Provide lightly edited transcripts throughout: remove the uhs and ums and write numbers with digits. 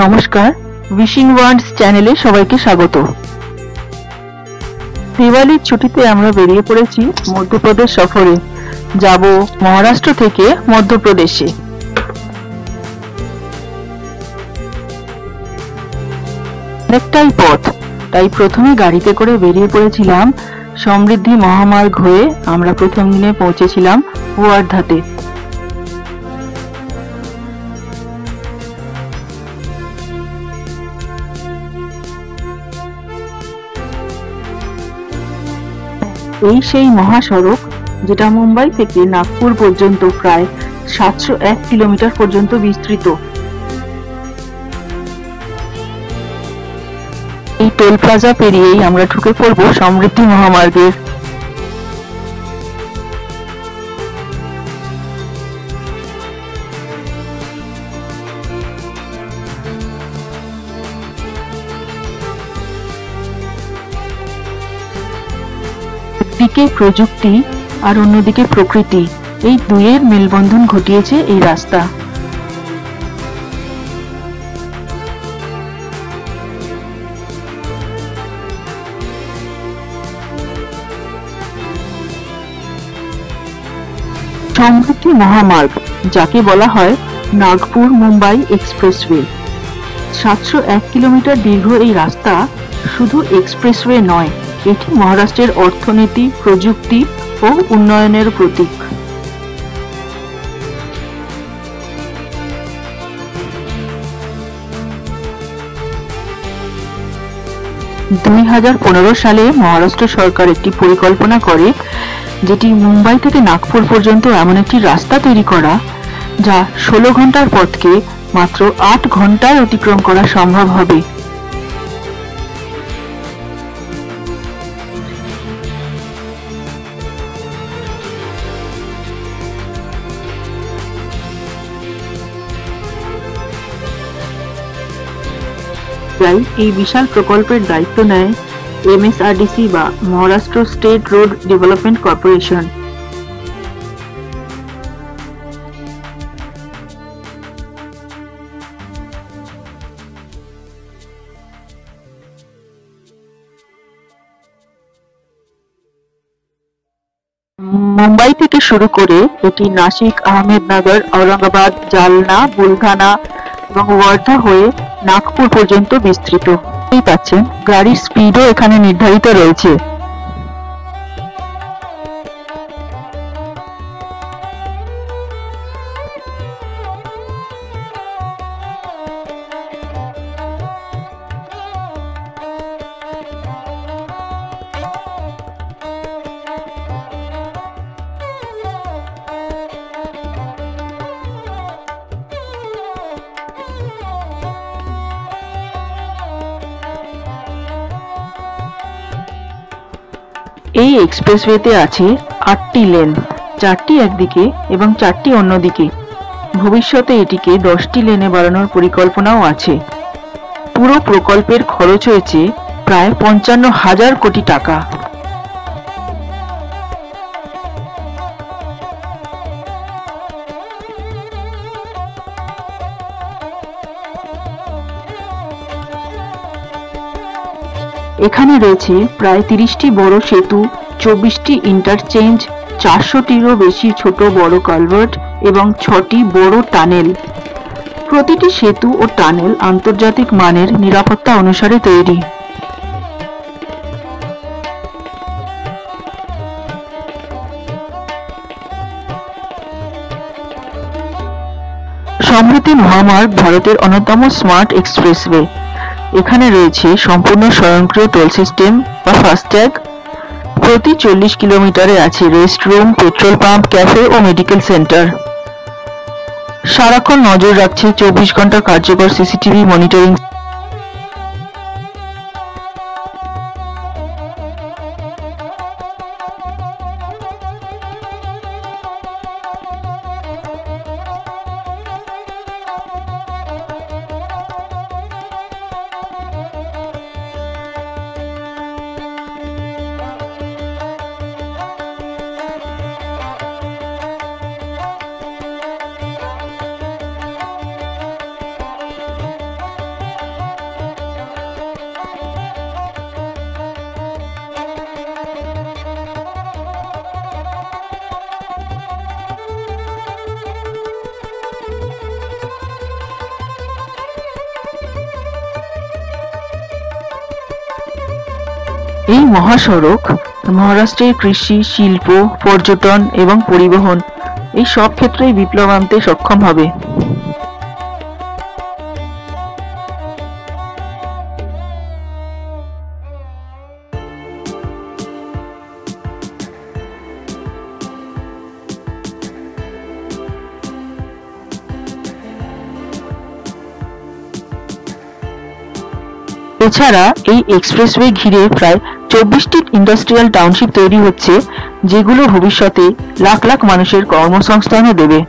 নমস্কার, wishing wands চ্যানেলে সবাইকে স্বাগত। দিওয়ালির ছুটিতে আমরা বেরিয়ে পড়েছি মধ্যপ্রদেশ সফরে। যাব মহারাষ্ট্র থেকে মধ্যপ্রদেশে। অনেকটাই পথ, তাই প্রথমে গাড়িতে করে বেরিয়ে পড়েছিলাম সমৃদ্ধি মহামার্গ হয়ে। আমরা প্রথম দিনে পৌঁছেছিলাম ওয়ার্ধাতে। এই সেই মহাসড়ক যেটা মুম্বাই থেকে নাগপুর পর্যন্ত প্রায় 701 কিলোমিটার পর্যন্ত বিস্তৃত। এই টোল প্লাজা পেরিয়েই আমরা ঢুকে পড়ব সমৃদ্ধি মহামার্গের। একদিকে প্রযুক্তি আর অন্যদিকে প্রকৃতি, এই দুইয়ের মেলবন্ধন ঘটিয়েছে এই রাস্তা। সমৃদ্ধি মহামার্গ, যাকে বলা হয় নাগপুর মুম্বাই এক্সপ্রেসওয়ে। 701 কিলোমিটার দীর্ঘ এই রাস্তা শুধু এক্সপ্রেসওয়ে নয়, এটি মহারাষ্ট্রের অর্থনীতি, প্রযুক্তি ও উন্নয়নের প্রতীক। সালে মহারাষ্ট্র সরকার একটি পরিকল্পনা করে, যেটি মুম্বাই থেকে নাগপুর পর্যন্ত এমন একটি রাস্তা তৈরি করা যা 16 ঘন্টার পথকে মাত্র 8 ঘন্টায় অতিক্রম করা সম্ভব হবে। এই বিশাল প্রকল্পের দায়িত্ব নেয় MSRDC বা Maharashtra state road development corporation. Mumbai থেকে শুরু করে এটি নাসিক, আহমেদনগর, ঔরঙ্গাবাদ, জালনা, বুলধানা এবং ওয়ার্ধা হয়ে নাগপুর পর্যন্ত বিস্তৃত। এই পাচ্ছেন গাড়ির স্পিডও এখানে নির্ধারিত রয়েছে। এই এক্সপ্রেসওয়েতে আছে 8টি লেন, 4টি একদিকে এবং 4টি অন্যদিকে। ভবিষ্যতে এটিকে 10টি লেনে বাড়ানোর পরিকল্পনাও আছে। পুরো প্রকল্পের খরচ হয়েছে প্রায় 55,000 কোটি টাকা। এখানে রয়েছে প্রায় 30টি বড় সেতু, 24টি ইন্টারচেঞ্জ, 400টিরও বেশি ছোট বড় কালভার্ট এবং 6টি বড় টানেল। প্রতিটি সেতু ও টানেল আন্তর্জাতিক মানের নিরাপত্তা অনুসারে তৈরি। সমৃদ্ধি মহামার্গ ভারতের অন্যতম স্মার্ট এক্সপ্রেসওয়ে। এখানে রয়েছে সম্পূর্ণ স্বয়ংক্রিয় টোল সিস্টেম বা ফাস্ট্যাগ। প্রতি 40 কিলোমিটারে আছে রেস্টরুম, পেট্রোল পাম্প, ক্যাফে ও মেডিকেল সেন্টার। সারাক্ষণ নজর রাখছে 24 ঘন্টা কার্যকর সিসিটিভি মনিটরিং। এই মহাসড়ক মহারাষ্ট্রের কৃষি, শিল্প, পর্যটন এবং পরিবহন এই সব ক্ষেত্রেই বিপ্লব আনতে সক্ষম হবে। এছাড়া এই এক্সপ্রেসওয়ে ঘিরে প্রায় 24টি ইন্ডাস্ট্রিয়াল টাউনশিপ তৈরি হচ্ছে, যেগুলো ভবিষ্যতে লাখ লাখ মানুষের কর্মসংস্থানও দেবে।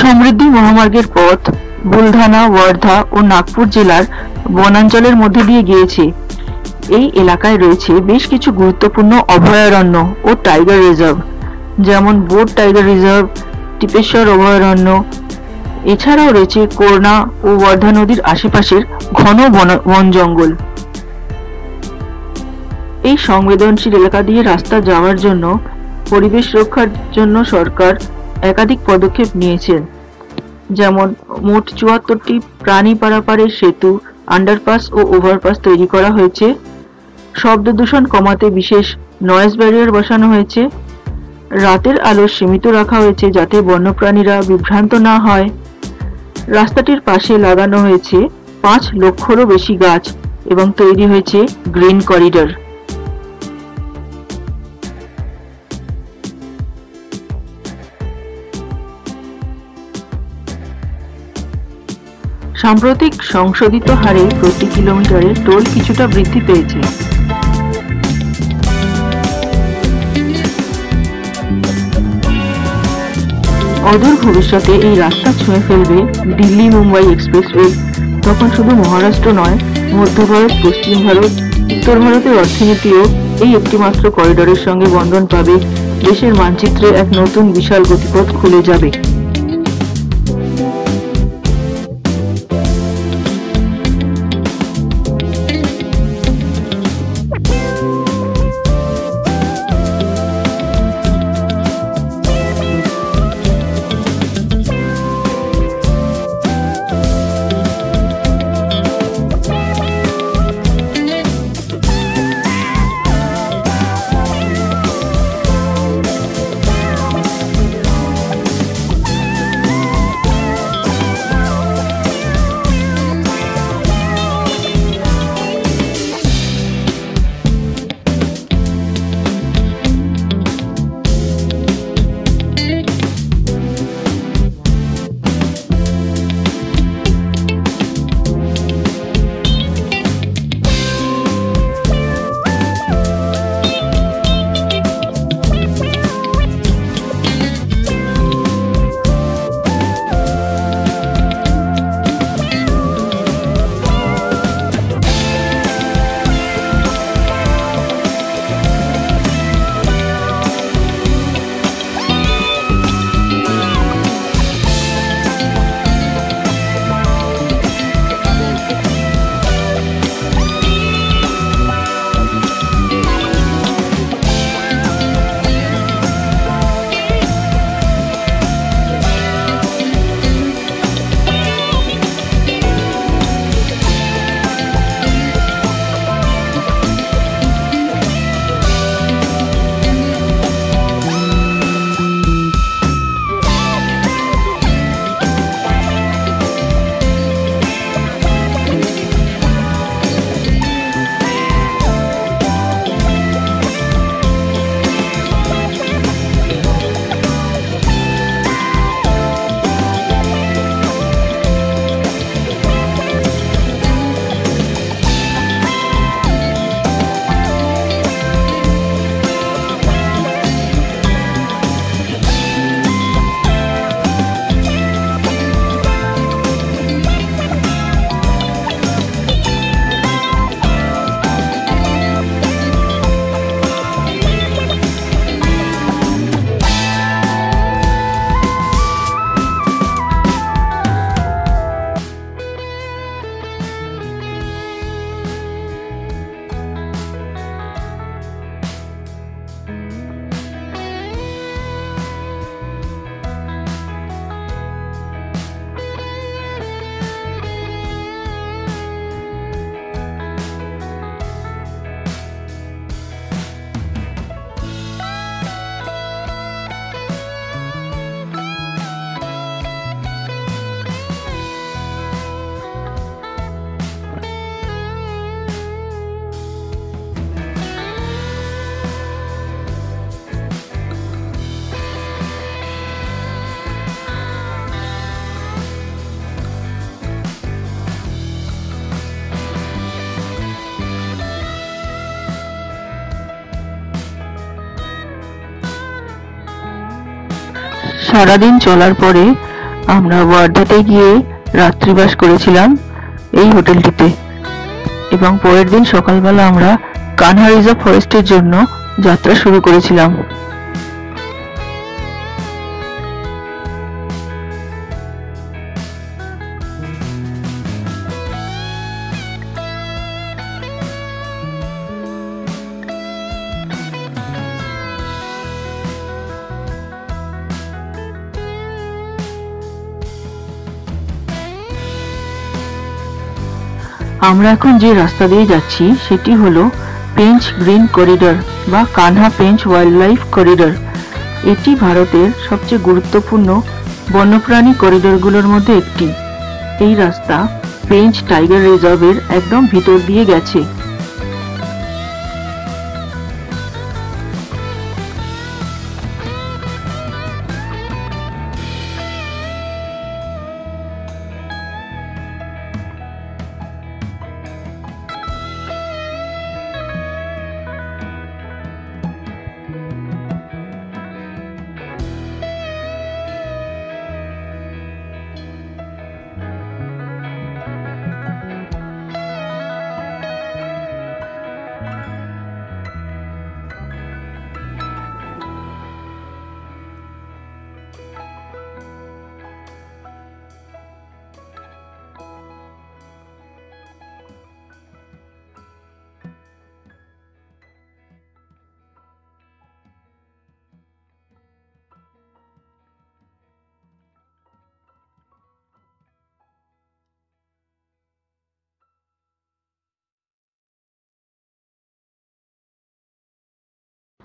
সমৃদ্ধি মহামার্গের পথ বুলধানা, ওয়ার্ধা ও নাগপুর জেলার বনাঞ্চলের মধ্যে দিয়ে গিয়েছে। এই এলাকায় রয়েছে বেশ কিছু গুরুত্বপূর্ণ অভয়ারণ্য ও টাইগার রিজার্ভ, যেমন বোট টাইগার রিজার্ভ, টিপেশ্বর অভয়ারণ্য। এছাড়াও রয়েছে কোরনা ও ওয়ার্ধা নদীর আশেপাশের ঘন বন জঙ্গল। এই সংবেদনশীল এলাকা দিয়ে রাস্তা যাওয়ার জন্য পরিবেশ রক্ষার জন্য সরকার একাধিক পদক্ষেপ নিয়েছেন, যেমন মোট ৭৪টি প্রাণী পারাপারের সেতু, আন্ডারপাস ও ওভারপাস তৈরি করা হয়েছে। শব্দ দূষণ কমাতে বিশেষ নয়েজ ব্যারিয়ার বসানো হয়েছে। রাতের আলো সীমিত রাখা হয়েছে যাতে বন্যপ্রাণীরা বিভ্রান্ত না হয়। রাস্তাটির পাশে লাগানো হয়েছে ৫ লক্ষেরও বেশি গাছ এবং তৈরি হয়েছে গ্রিন করিডর। সাম্প্রতিক সংশোধিত হারে প্রতি কিলোমিটারে টোল কিছুটা বৃদ্ধি পেয়েছে। অদূর ভবিষ্যতে এই রাস্তা ছুঁয়ে ফেলবে দিল্লি মুম্বাই এক্সপ্রেসওয়ে। তখন শুধু মহারাষ্ট্র নয়, মধ্য ভারত, পশ্চিম ভারত, উত্তর ভারতের অর্থনীতিও এই একটিমাত্র করিডোরের সঙ্গে বন্ধন পাবে। দেশের মানচিত্রে এক নতুন বিশাল গতিপথ খুলে যাবে। সারাদিন চলার পরে আমরা ওয়ার্ধাতে গিয়ে রাত্রিবাস করেছিলাম এই হোটেলটিতে, এবং পরের দিন সকালবেলা আমরা কানহা রিজার্ভ ফরেস্টের জন্য যাত্রা শুরু করেছিলাম। আমরা এখন যে রাস্তা দিয়ে যাচ্ছি সেটি হলো পেঞ্চ গ্রিন করিডর বা Kanha Pench wild life corridor. এটি ভারতের সবচেয়ে গুরুত্বপূর্ণ বন্যপ্রাণী করিডরগুলোর মধ্যে একটি। এই রাস্তা পেঞ্চ টাইগার রিজার্ভের একদম ভিতর দিয়ে গেছে।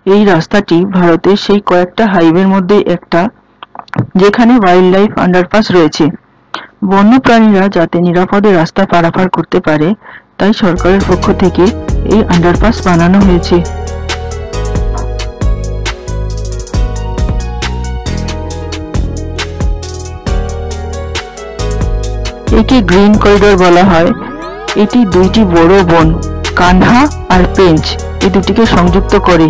এই রাস্তাটি ভারতের সেই কয়েকটা হাইওয়ের মধ্যে একটা যেখানে ওয়াইল্ড লাইফ আন্ডারপাস রয়েছে। বন্যপ্রাণীরা যাতে নিরাপদে রাস্তা পারাপার করতে পারে তাই সরকারের পক্ষ থেকে এই আন্ডারপাস বানানো হয়েছে। একে গ্রিন করিডোর বলা হয়। এটি দুইটি বড় বন কানহা আর পেঞ্চ এই দুটিকে সংযুক্ত করে।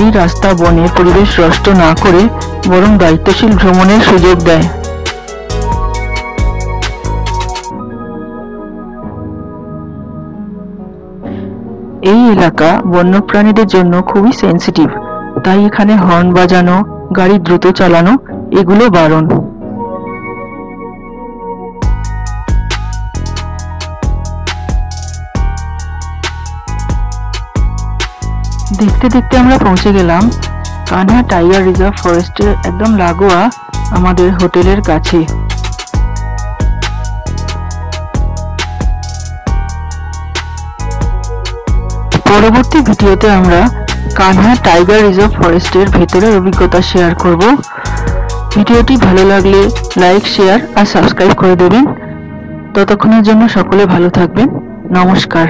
এই রাস্তা বনের পরিবেশ নষ্ট না করে বরং দায়িত্বশীল ভ্রমণের সুযোগ দেয়। এই এলাকা বন্যপ্রাণীদের জন্য খুবই সেনসিটিভ, তাই এখানে হর্ন বাজানো, গাড়ি দ্রুত চালানো এগুলো বারণ। দেখতে দেখতে আমরা পৌঁছে গেলাম কানহা টাইগার রিজার্ভ ফরেস্টের একদম লাগোয়া আমাদের হোটেলের কাছে। পরবর্তী ভিডিওতে আমরা কানহা টাইগার রিজার্ভ ফরেস্টের ভেতরের অভিজ্ঞতা শেয়ার করব। ভিডিওটি ভালো লাগলে লাইক, শেয়ার আর সাবস্ক্রাইব করে দেবেন। ততক্ষণের জন্য সকলে ভালো থাকবেন। নমস্কার।